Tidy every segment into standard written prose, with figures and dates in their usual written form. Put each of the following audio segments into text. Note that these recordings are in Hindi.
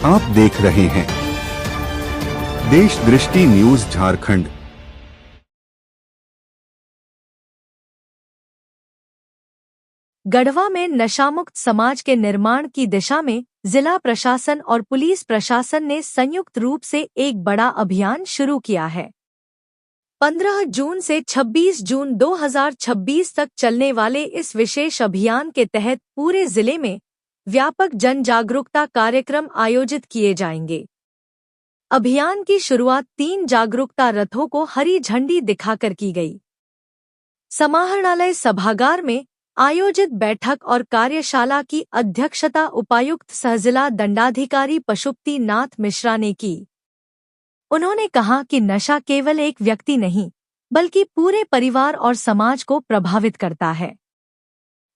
आप देख रहे हैं देश दृष्टि न्यूज झारखंड। गढ़वा में नशामुक्त समाज के निर्माण की दिशा में जिला प्रशासन और पुलिस प्रशासन ने संयुक्त रूप से एक बड़ा अभियान शुरू किया है। 15 जून से 26 जून 2026 तक चलने वाले इस विशेष अभियान के तहत पूरे जिले में व्यापक जन जागरूकता कार्यक्रम आयोजित किए जाएंगे। अभियान की शुरुआत 3 जागरूकता रथों को हरी झंडी दिखाकर की गई। समाहरणालय सभागार में आयोजित बैठक और कार्यशाला की अध्यक्षता उपायुक्त सहजिला दंडाधिकारी पशुपति नाथ मिश्रा ने की। उन्होंने कहा कि नशा केवल एक व्यक्ति नहीं बल्कि पूरे परिवार और समाज को प्रभावित करता है।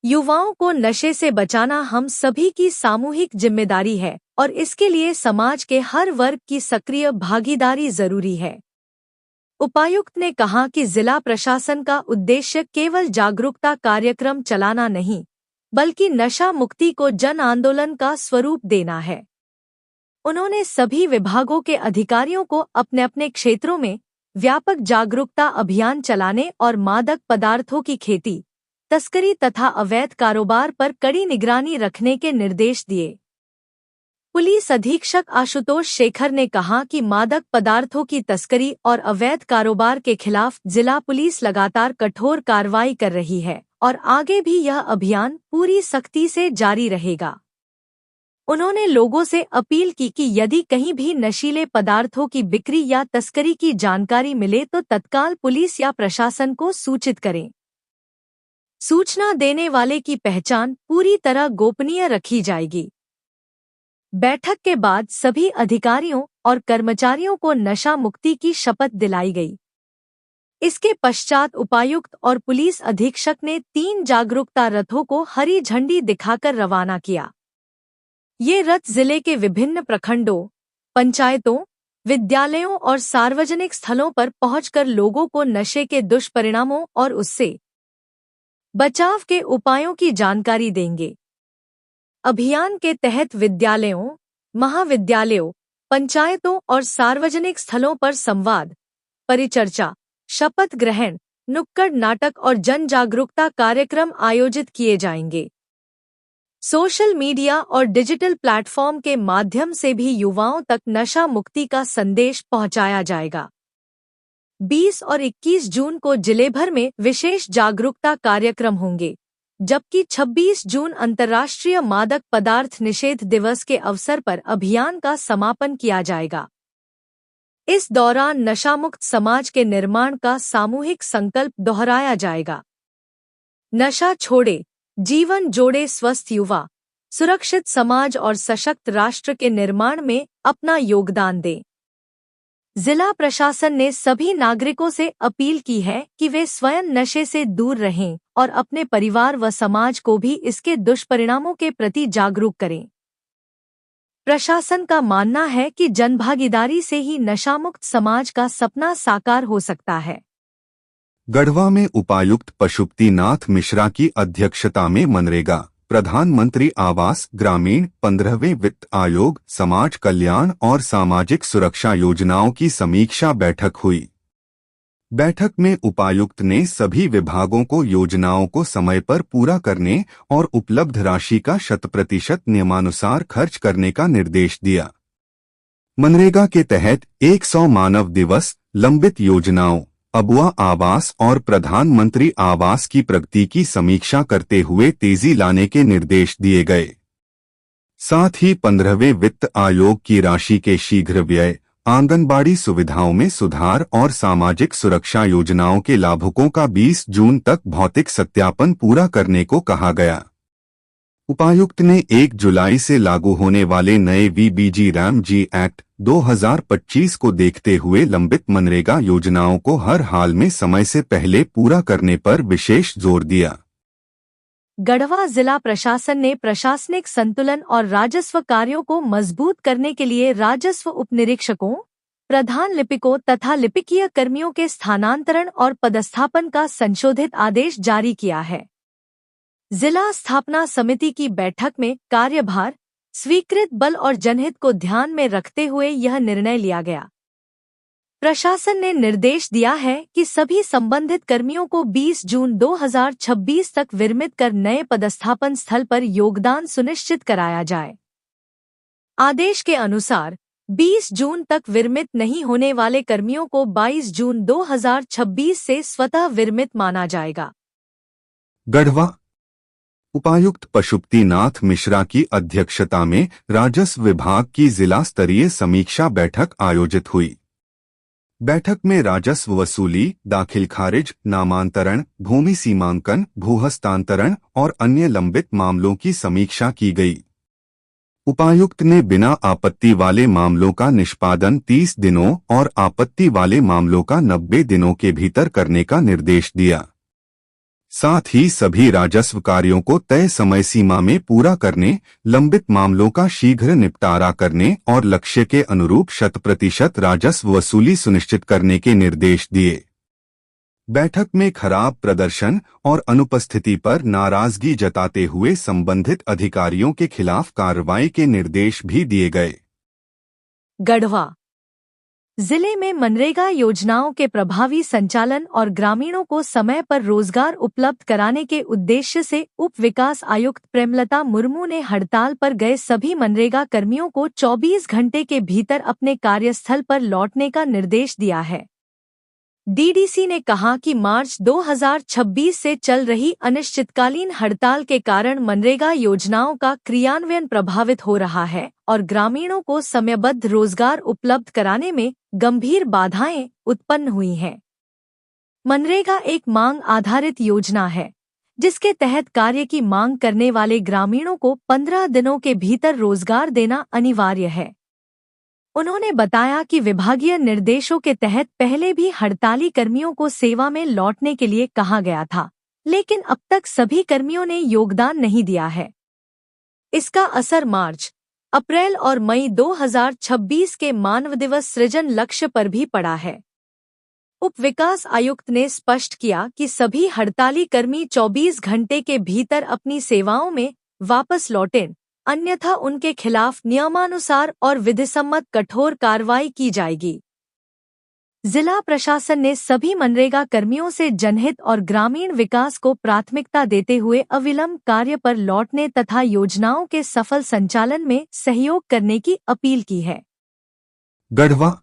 युवाओं को नशे से बचाना हम सभी की सामूहिक जिम्मेदारी है और इसके लिए समाज के हर वर्ग की सक्रिय भागीदारी जरूरी है। उपायुक्त ने कहा कि जिला प्रशासन का उद्देश्य केवल जागरूकता कार्यक्रम चलाना नहीं बल्कि नशा मुक्ति को जन आंदोलन का स्वरूप देना है। उन्होंने सभी विभागों के अधिकारियों को अपने अपने क्षेत्रों में व्यापक जागरूकता अभियान चलाने और मादक पदार्थों की खेती, तस्करी तथा अवैध कारोबार पर कड़ी निगरानी रखने के निर्देश दिए। पुलिस अधीक्षक आशुतोष शेखर ने कहा कि मादक पदार्थों की तस्करी और अवैध कारोबार के खिलाफ जिला पुलिस लगातार कठोर कार्रवाई कर रही है और आगे भी यह अभियान पूरी सख्ती से जारी रहेगा। उन्होंने लोगों से अपील की कि यदि कहीं भी नशीले पदार्थों की बिक्री या तस्करी की जानकारी मिले तो तत्काल पुलिस या प्रशासन को सूचित करें। सूचना देने वाले की पहचान पूरी तरह गोपनीय रखी जाएगी। बैठक के बाद सभी अधिकारियों और कर्मचारियों को नशा मुक्ति की शपथ दिलाई गई। इसके पश्चात उपायुक्त और पुलिस अधीक्षक ने 3 जागरूकता रथों को हरी झंडी दिखाकर रवाना किया। ये रथ जिले के विभिन्न प्रखंडों, पंचायतों, विद्यालयों और सार्वजनिक स्थलों पर पहुंचकर लोगों को नशे के दुष्परिणामों और उससे बचाव के उपायों की जानकारी देंगे। अभियान के तहत विद्यालयों, महाविद्यालयों, पंचायतों और सार्वजनिक स्थलों पर संवाद, परिचर्चा, शपथ ग्रहण, नुक्कड़ नाटक और जन जागरूकता कार्यक्रम आयोजित किए जाएंगे। सोशल मीडिया और डिजिटल प्लेटफॉर्म के माध्यम से भी युवाओं तक नशा मुक्ति का संदेश पहुंचाया जाएगा। 20 और 21 जून को जिले भर में विशेष जागरूकता कार्यक्रम होंगे, जबकि 26 जून अंतर्राष्ट्रीय मादक पदार्थ निषेध दिवस के अवसर पर अभियान का समापन किया जाएगा। इस दौरान नशामुक्त समाज के निर्माण का सामूहिक संकल्प दोहराया जाएगा। नशा छोड़े, जीवन जोड़े, स्वस्थ युवा, सुरक्षित समाज और सशक्त राष्ट्र के निर्माण में अपना योगदान दें। जिला प्रशासन ने सभी नागरिकों से अपील की है कि वे स्वयं नशे से दूर रहें और अपने परिवार व समाज को भी इसके दुष्परिणामों के प्रति जागरूक करें। प्रशासन का मानना है कि जनभागीदारी से ही नशामुक्त समाज का सपना साकार हो सकता है। गढ़वा में उपायुक्त पशुपति नाथ मिश्रा की अध्यक्षता में मनरेगा, प्रधानमंत्री आवास ग्रामीण, 15वें वित्त आयोग, समाज कल्याण और सामाजिक सुरक्षा योजनाओं की समीक्षा बैठक हुई। बैठक में उपायुक्त ने सभी विभागों को योजनाओं को समय पर पूरा करने और उपलब्ध राशि का 100% नियमानुसार खर्च करने का निर्देश दिया। मनरेगा के तहत 100 मानव दिवस, लंबित योजनाओं, अबुआ आवास और प्रधानमंत्री आवास की प्रगति की समीक्षा करते हुए तेजी लाने के निर्देश दिए गए। साथ ही 15वें वित्त आयोग की राशि के शीघ्र व्यय, आंगनबाड़ी सुविधाओं में सुधार और सामाजिक सुरक्षा योजनाओं के लाभुकों का 20 जून तक भौतिक सत्यापन पूरा करने को कहा गया। उपायुक्त ने 1 जुलाई से लागू होने वाले नए VBG-RAM-G एक्ट 2025 को देखते हुए लंबित मनरेगा योजनाओं को हर हाल में समय से पहले पूरा करने पर विशेष जोर दिया। गढ़वा जिला प्रशासन ने प्रशासनिक संतुलन और राजस्व कार्यों को मजबूत करने के लिए राजस्व उपनिरीक्षकों, प्रधान लिपिकों तथा लिपिकीय कर्मियों के स्थानांतरण और पदस्थापन का संशोधित आदेश जारी किया है। जिला स्थापना समिति की बैठक में कार्यभार, स्वीकृत बल और जनहित को ध्यान में रखते हुए यह निर्णय लिया गया। प्रशासन ने निर्देश दिया है कि सभी संबंधित कर्मियों को 20 जून 2026 तक विरमित कर नए पदस्थापन स्थल पर योगदान सुनिश्चित कराया जाए। आदेश के अनुसार 20 जून तक विरमित नहीं होने वाले कर्मियों को 22 जून 2026 से स्वतः विरमित माना जाएगा। गढ़वा उपायुक्त पशुपतिनाथ मिश्रा की अध्यक्षता में राजस्व विभाग की जिला स्तरीय समीक्षा बैठक आयोजित हुई। बैठक में राजस्व वसूली, दाखिल खारिज, नामांतरण, भूमि सीमांकन, भूहस्तांतरण और अन्य लंबित मामलों की समीक्षा की गई। उपायुक्त ने बिना आपत्ति वाले मामलों का निष्पादन 30 दिनों और आपत्ति वाले मामलों का 90 दिनों के भीतर करने का निर्देश दिया। साथ ही सभी राजस्व कार्यों को तय समय सीमा में पूरा करने, लंबित मामलों का शीघ्र निपटारा करने और लक्ष्य के अनुरूप 100% राजस्व वसूली सुनिश्चित करने के निर्देश दिए। बैठक में खराब प्रदर्शन और अनुपस्थिति पर नाराजगी जताते हुए संबंधित अधिकारियों के खिलाफ कार्रवाई के निर्देश भी दिए गए। गढ़वा जिले में मनरेगा योजनाओं के प्रभावी संचालन और ग्रामीणों को समय पर रोजगार उपलब्ध कराने के उद्देश्य से उप विकास आयुक्त प्रेमलता मुर्मू ने हड़ताल पर गए सभी मनरेगा कर्मियों को 24 घंटे के भीतर अपने कार्यस्थल पर लौटने का निर्देश दिया है। डीडीसी ने कहा कि मार्च 2026 से चल रही अनिश्चितकालीन हड़ताल के कारण मनरेगा योजनाओं का क्रियान्वयन प्रभावित हो रहा है और ग्रामीणों को समयबद्ध रोजगार उपलब्ध कराने में गंभीर बाधाएं उत्पन्न हुई हैं। मनरेगा एक मांग आधारित योजना है, जिसके तहत कार्य की मांग करने वाले ग्रामीणों को 15 दिनों के भीतर रोजगार देना अनिवार्य है। उन्होंने बताया कि विभागीय निर्देशों के तहत पहले भी हड़ताली कर्मियों को सेवा में लौटने के लिए कहा गया था, लेकिन अब तक सभी कर्मियों ने योगदान नहीं दिया है। इसका असर मार्च, अप्रैल और मई 2026 के मानव दिवस सृजन लक्ष्य पर भी पड़ा है। उप विकास आयुक्त ने स्पष्ट किया कि सभी हड़ताली कर्मी 24 घंटे के भीतर अपनी सेवाओं में वापस लौटें, अन्यथा उनके खिलाफ नियमानुसार और विधिसम्मत कठोर कार्रवाई की जाएगी। जिला प्रशासन ने सभी मनरेगा कर्मियों से जनहित और ग्रामीण विकास को प्राथमिकता देते हुए अविलंब कार्य पर लौटने तथा योजनाओं के सफल संचालन में सहयोग करने की अपील की है। गढ़वा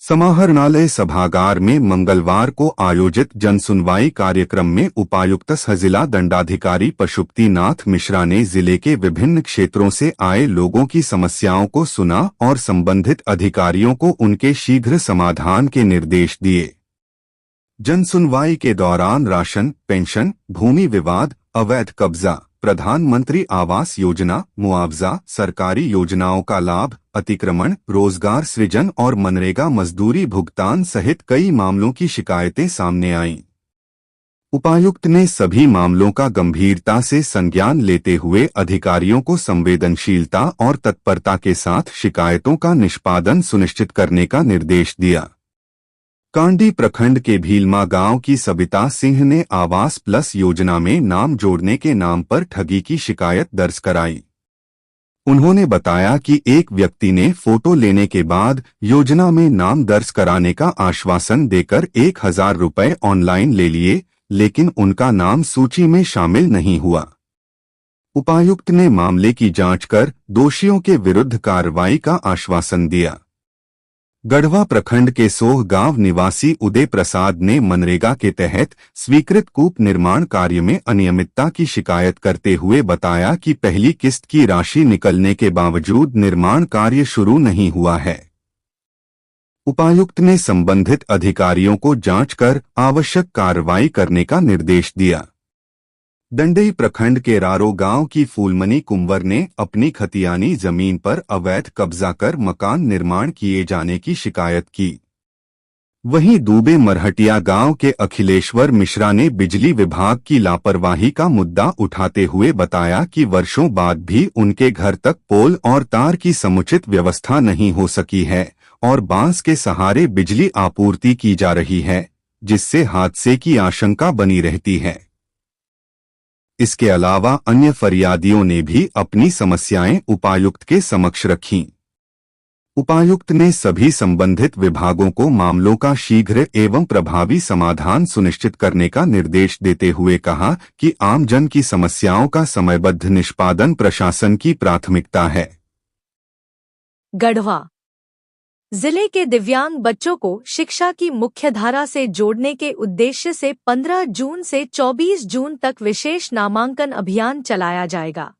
समाहरणालय सभागार में मंगलवार को आयोजित जनसुनवाई कार्यक्रम में उपायुक्त सह जिला दंडाधिकारी पशुपतिनाथ मिश्रा ने जिले के विभिन्न क्षेत्रों से आए लोगों की समस्याओं को सुना और संबंधित अधिकारियों को उनके शीघ्र समाधान के निर्देश दिए। जनसुनवाई के दौरान राशन, पेंशन, भूमि विवाद, अवैध कब्जा, प्रधानमंत्री आवास योजना, मुआवजा, सरकारी योजनाओं का लाभ, अतिक्रमण, रोजगार सृजन और मनरेगा मजदूरी भुगतान सहित कई मामलों की शिकायतें सामने आईं। उपायुक्त ने सभी मामलों का गंभीरता से संज्ञान लेते हुए अधिकारियों को संवेदनशीलता और तत्परता के साथ शिकायतों का निष्पादन सुनिश्चित करने का निर्देश दिया। कांडी प्रखंड के भीलमा गांव की सबिता सिंह ने आवास प्लस योजना में नाम जोड़ने के नाम पर ठगी की शिकायत दर्ज कराई। उन्होंने बताया कि एक व्यक्ति ने फोटो लेने के बाद योजना में नाम दर्ज कराने का आश्वासन देकर 1000 रुपये ऑनलाइन ले लिए, लेकिन उनका नाम सूची में शामिल नहीं हुआ। उपायुक्त ने मामले की जांच कर दोषियों के विरुद्ध कार्रवाई का आश्वासन दिया। गढ़वा प्रखंड के सोह गांव निवासी उदय प्रसाद ने मनरेगा के तहत स्वीकृत कूप निर्माण कार्य में अनियमितता की शिकायत करते हुए बताया कि पहली किस्त की राशि निकलने के बावजूद निर्माण कार्य शुरू नहीं हुआ है। उपायुक्त ने संबंधित अधिकारियों को जांच कर आवश्यक कार्रवाई करने का निर्देश दिया। दंडई प्रखंड के रारो गांव की फूलमनी कुंवर ने अपनी खतियानी जमीन पर अवैध कब्जा कर मकान निर्माण किए जाने की शिकायत की। वहीं दूबे मरहटिया गांव के अखिलेश्वर मिश्रा ने बिजली विभाग की लापरवाही का मुद्दा उठाते हुए बताया कि वर्षों बाद भी उनके घर तक पोल और तार की समुचित व्यवस्था नहीं हो सकी है और बांस के सहारे बिजली आपूर्ति की जा रही है, जिससे हादसे की आशंका बनी रहती है। इसके अलावा अन्य फरियादियों ने भी अपनी समस्याएं उपायुक्त के समक्ष रखीं। उपायुक्त ने सभी संबंधित विभागों को मामलों का शीघ्र एवं प्रभावी समाधान सुनिश्चित करने का निर्देश देते हुए कहा कि आमजन की समस्याओं का समयबद्ध निष्पादन प्रशासन की प्राथमिकता है। गढ़वा जिले के दिव्यांग बच्चों को शिक्षा की मुख्यधारा से जोड़ने के उद्देश्य से 15 जून से 24 जून तक विशेष नामांकन अभियान चलाया जाएगा।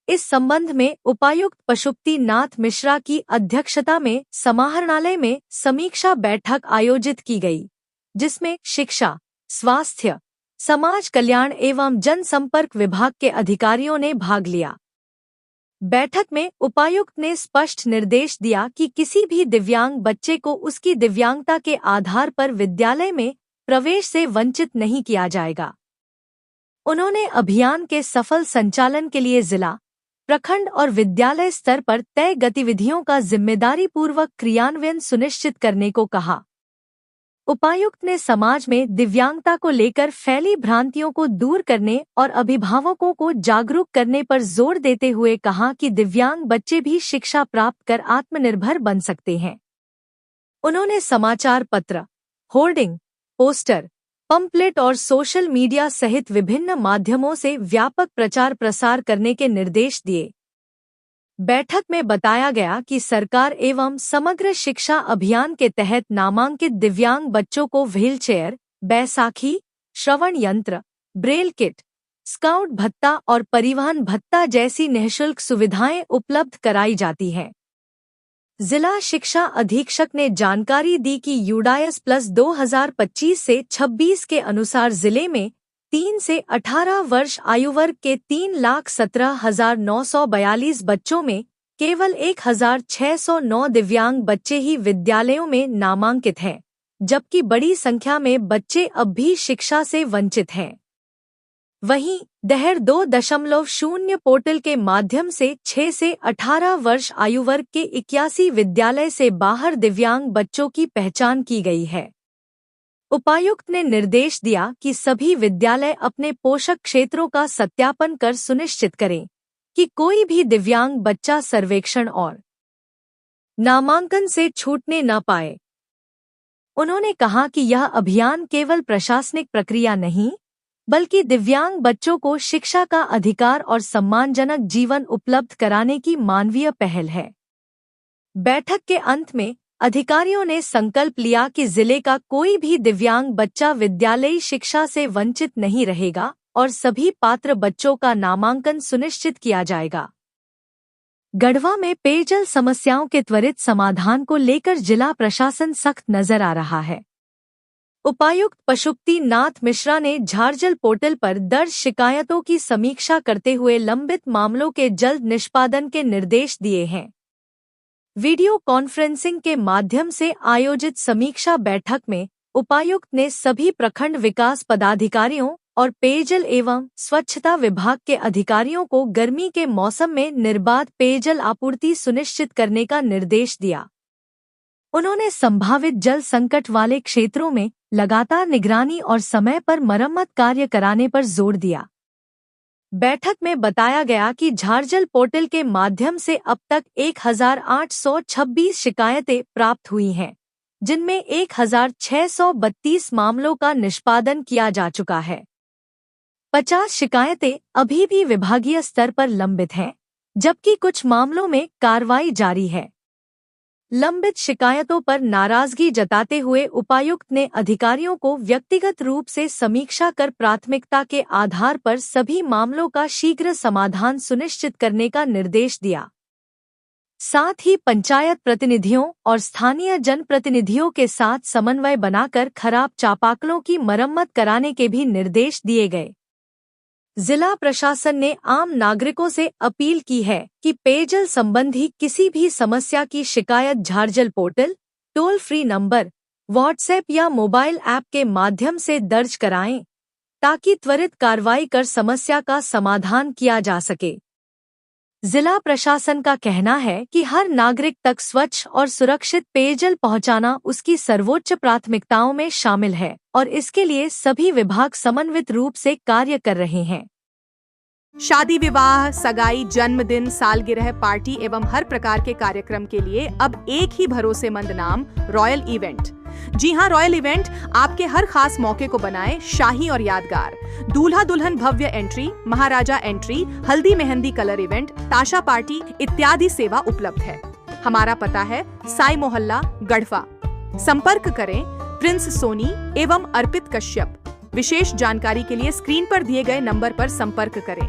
इस संबंध में उपायुक्त पशुपति नाथ मिश्रा की अध्यक्षता में समाहरणालय में समीक्षा बैठक आयोजित की गई, जिसमें शिक्षा, स्वास्थ्य, समाज कल्याण एवं जनसंपर्क विभाग के अधिकारियों ने भाग लिया। बैठक में उपायुक्त ने स्पष्ट निर्देश दिया कि किसी भी दिव्यांग बच्चे को उसकी दिव्यांगता के आधार पर विद्यालय में प्रवेश से वंचित नहीं किया जाएगा। उन्होंने अभियान के सफल संचालन के लिए जिला, प्रखंड और विद्यालय स्तर पर तय गतिविधियों का जिम्मेदारीपूर्वक क्रियान्वयन सुनिश्चित करने को कहा। उपायुक्त ने समाज में दिव्यांगता को लेकर फैली भ्रांतियों को दूर करने और अभिभावकों को जागरूक करने पर जोर देते हुए कहा कि दिव्यांग बच्चे भी शिक्षा प्राप्त कर आत्मनिर्भर बन सकते हैं। उन्होंने समाचार पत्र, होर्डिंग, पोस्टर, पंपलेट और सोशल मीडिया सहित विभिन्न माध्यमों से व्यापक प्रचार प्रसार करने के निर्देश दिए। बैठक में बताया गया कि सरकार एवं समग्र शिक्षा अभियान के तहत नामांकित दिव्यांग बच्चों को व्हीलचेयर, बैसाखी, श्रवण यंत्र, ब्रेल किट, स्काउट भत्ता और परिवहन भत्ता जैसी निःशुल्क सुविधाएं उपलब्ध कराई जाती हैं। जिला शिक्षा अधीक्षक ने जानकारी दी कि यूडायस प्लस 2025 से 26 के अनुसार जिले में 3 से 18 वर्ष आयु वर्ग के 3,17,942 बच्चों में केवल 1,609 दिव्यांग बच्चे ही विद्यालयों में नामांकित हैं, जबकि बड़ी संख्या में बच्चे अब भी शिक्षा से वंचित हैं। वहीं दहर 2.0 पोर्टल के माध्यम से 6 से 18 वर्ष आयु वर्ग के 81 विद्यालय से बाहर दिव्यांग बच्चों की पहचान की गई है। उपायुक्त ने निर्देश दिया कि सभी विद्यालय अपने पोषक क्षेत्रों का सत्यापन कर सुनिश्चित करें कि कोई भी दिव्यांग बच्चा सर्वेक्षण और नामांकन से छूटने न पाए। उन्होंने कहा कि यह अभियान केवल प्रशासनिक प्रक्रिया नहीं, बल्कि दिव्यांग बच्चों को शिक्षा का अधिकार और सम्मानजनक जीवन उपलब्ध कराने की मानवीय पहल है। बैठक के अंत में अधिकारियों ने संकल्प लिया कि जिले का कोई भी दिव्यांग बच्चा विद्यालयी शिक्षा से वंचित नहीं रहेगा और सभी पात्र बच्चों का नामांकन सुनिश्चित किया जाएगा। गढ़वा में पेयजल समस्याओं के त्वरित समाधान को लेकर जिला प्रशासन सख्त नजर आ रहा है। उपायुक्त पशुपति नाथ मिश्रा ने झारजल पोर्टल पर दर्ज शिकायतों की समीक्षा करते हुए लंबित मामलों के जल्द निष्पादन के निर्देश दिए हैं। वीडियो कॉन्फ्रेंसिंग के माध्यम से आयोजित समीक्षा बैठक में उपायुक्त ने सभी प्रखंड विकास पदाधिकारियों और पेयजल एवं स्वच्छता विभाग के अधिकारियों को गर्मी के मौसम में निर्बाध पेयजल आपूर्ति सुनिश्चित करने का निर्देश दिया। उन्होंने संभावित जल संकट वाले क्षेत्रों में लगातार निगरानी और समय पर मरम्मत कार्य कराने पर जोर दिया। बैठक में बताया गया कि झारजल पोर्टल के माध्यम से अब तक 1,826 शिकायतें प्राप्त हुई हैं, जिनमें 1,632 मामलों का निष्पादन किया जा चुका है। 50 शिकायतें अभी भी विभागीय स्तर पर लंबित हैं, जबकि कुछ मामलों में कार्रवाई जारी है। लंबित शिकायतों पर नाराजगी जताते हुए उपायुक्त ने अधिकारियों को व्यक्तिगत रूप से समीक्षा कर प्राथमिकता के आधार पर सभी मामलों का शीघ्र समाधान सुनिश्चित करने का निर्देश दिया। साथ ही पंचायत प्रतिनिधियों और स्थानीय जनप्रतिनिधियों के साथ समन्वय बनाकर खराब चापाकलों की मरम्मत कराने के भी निर्देश दिए गए। जिला प्रशासन ने आम नागरिकों से अपील की है कि पेयजल संबंधी किसी भी समस्या की शिकायत Jharjal portal, toll free number, WhatsApp या मोबाइल ऐप के माध्यम से दर्ज कराएं, ताकि त्वरित कार्रवाई कर समस्या का समाधान किया जा सके। जिला प्रशासन का कहना है कि हर नागरिक तक स्वच्छ और सुरक्षित पेयजल पहुंचाना उसकी सर्वोच्च प्राथमिकताओं में शामिल है और इसके लिए सभी विभाग समन्वित रूप से कार्य कर रहे हैं। शादी विवाह, सगाई, जन्मदिन, सालगिरह, पार्टी एवं हर प्रकार के कार्यक्रम के लिए अब एक ही भरोसेमंद नाम, रॉयल इवेंट। जी हां, रॉयल इवेंट आपके हर खास मौके को बनाए शाही और यादगार। दूल्हा दुल्हन भव्य एंट्री, महाराजा एंट्री, हल्दी मेहंदी कलर इवेंट, ताशा पार्टी इत्यादि सेवा उपलब्ध है। हमारा पता है साई मोहल्ला, गढ़वा। संपर्क करें प्रिंस सोनी एवं अर्पित कश्यप। विशेष जानकारी के लिए स्क्रीन पर दिए गए नंबर पर संपर्क करें।